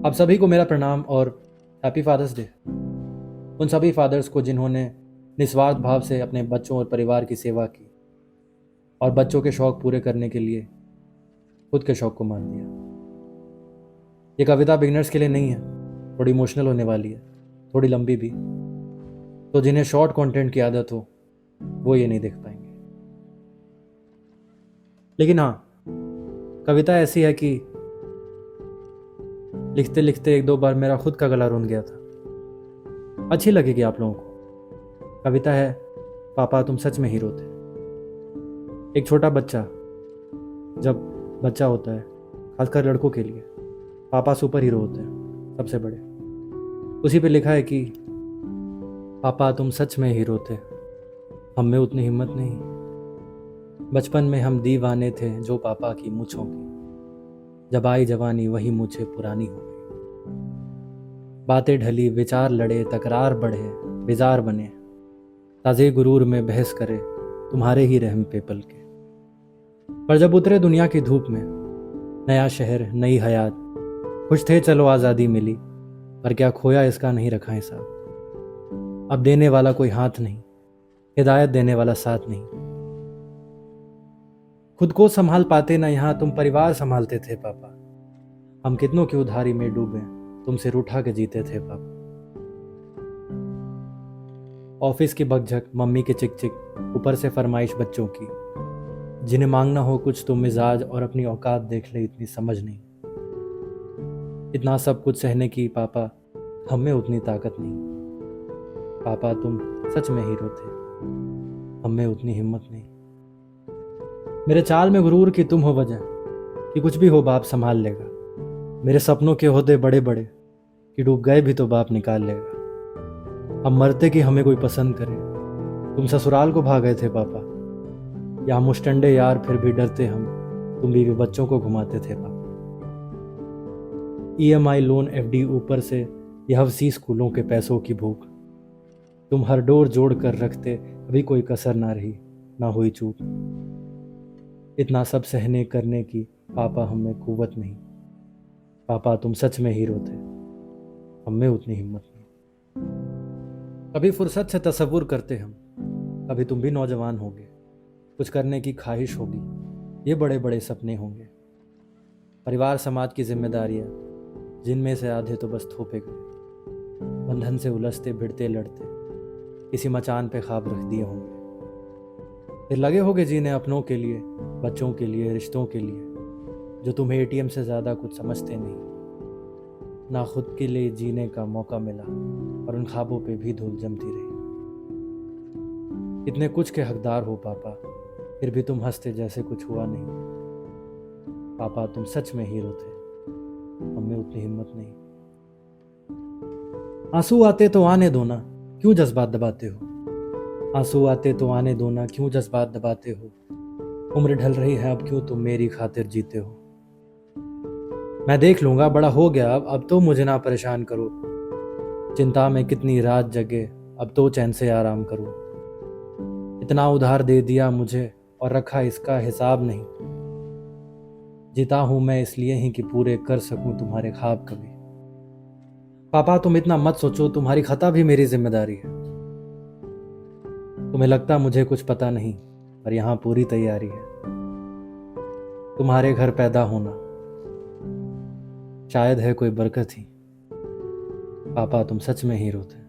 आप सभी को मेरा प्रणाम और हैप्पी फादर्स डे। उन सभी फादर्स को जिन्होंने निस्वार्थ भाव से अपने बच्चों और परिवार की सेवा की और बच्चों के शौक पूरे करने के लिए खुद के शौक को मान दिया। ये कविता बिगनर्स के लिए नहीं है, थोड़ी इमोशनल होने वाली है, थोड़ी लंबी भी। तो जिन्हें शॉर्ट कंटेंट की आदत हो वो ये नहीं देख पाएंगे। लेकिन हाँ, कविता ऐसी है कि लिखते लिखते एक दो बार मेरा खुद का गला रुंध गया था। अच्छी लगेगी आप लोगों को। कविता है पापा तुम सच में हीरो थे। एक छोटा बच्चा जब बच्चा होता है, खासकर लड़कों के लिए पापा सुपर हीरो होते हैं, सबसे बड़े। उसी पे लिखा है कि पापा तुम सच में हीरो थे, हम में उतनी हिम्मत नहीं। बचपन में हम दीवाने थे जो पापा की मूंछों की, जब आई जवानी वही मूछें पुरानी हो गई। बातें ढली, विचार लड़े, तकरार बढ़े, बेजार बने, ताजे गुरूर में बहस करे तुम्हारे ही रहम पे पल के। पर जब उतरे दुनिया की धूप में, नया शहर, नई हयात, खुश थे चलो आज़ादी मिली, पर क्या खोया इसका नहीं रखा हिसाब। अब देने वाला कोई हाथ नहीं, हिदायत देने वाला साथ नहीं। खुद को संभाल पाते ना यहाँ तुम परिवार संभालते थे पापा। हम कितनों की उधारी में डूबे, तुमसे रूठा के जीते थे पापा। ऑफिस की बकझक, मम्मी के चिक चिक, ऊपर से फरमाइश बच्चों की, जिन्हें मांगना हो कुछ तो मिजाज और अपनी औकात देख ले इतनी समझ नहीं। इतना सब कुछ सहने की पापा हम में उतनी ताकत नहीं। पापा तुम सच में हीरो थे, हम में उतनी हिम्मत नहीं। मेरे चाल में गुरूर की तुम हो वजह, कि कुछ भी हो बाप संभाल लेगा। मेरे सपनों के होते बड़े बड़े, कि डूब गए भी तो बाप निकाल लेगा। हम मरते कि हमें कोई पसंद करे, तुम ससुराल को भाग गए थे पापा। या मुस्टंडे यार फिर भी डरते हम, तुम बीवी बच्चों को घुमाते थे पापा। EMI लोन, FD, ऊपर से यह हवसी स्कूलों के पैसों की भूख, तुम हर डोर जोड़ कर रखते, कभी कोई कसर ना रही, ना हुई चूक। इतना सब सहने करने की पापा हम में कुव्वत नहीं। पापा तुम सच में हीरो थे, हम में उतनी हिम्मत नहीं। कभी फुर्सत से तसव्वुर करते हम, कभी तुम भी नौजवान होगे, कुछ करने की ख्वाहिश होगी, ये बड़े बड़े सपने होंगे। परिवार समाज की जिम्मेदारियां, जिनमें से आधे तो बस थोपे गए, बंधन से उलझते भिड़ते लड़ते, किसी मचान पे ख्वाब रख दिए होंगे। फिर लगे होगे जीने अपनों के लिए, बच्चों के लिए, रिश्तों के लिए, जो तुम्हें ATM से ज़्यादा कुछ समझते नहीं। ना खुद के लिए जीने का मौका मिला और उन ख्वाबों पे भी धूल जमती रही। इतने कुछ के हकदार हो पापा, फिर भी तुम हंसते जैसे कुछ हुआ नहीं। पापा तुम सच में हीरो थे, हमें उतनी हिम्मत नहीं। आंसू आते तो आने दो ना, क्यों जज्बात दबाते हो। आंसू आते तो आने दो ना, क्यों जज्बात दबाते हो। उम्र ढल रही है अब क्यों तुम मेरी खातिर जीते हो। मैं देख लूंगा, बड़ा हो गया अब तो मुझे ना परेशान करो। चिंता में कितनी रात जगे, अब तो चैन से आराम करो। इतना उधार दे दिया मुझे और रखा इसका हिसाब नहीं। जीता हूं मैं इसलिए ही कि पूरे कर सकूं तुम्हारे ख्वाब कभी। पापा तुम इतना मत सोचो, तुम्हारी खता भी मेरी जिम्मेदारी है। तुम्हें लगता मुझे कुछ पता नहीं, पर यहाँ पूरी तैयारी है। तुम्हारे घर पैदा होना शायद है कोई बरकत ही। पापा तुम सच में हीरो थे।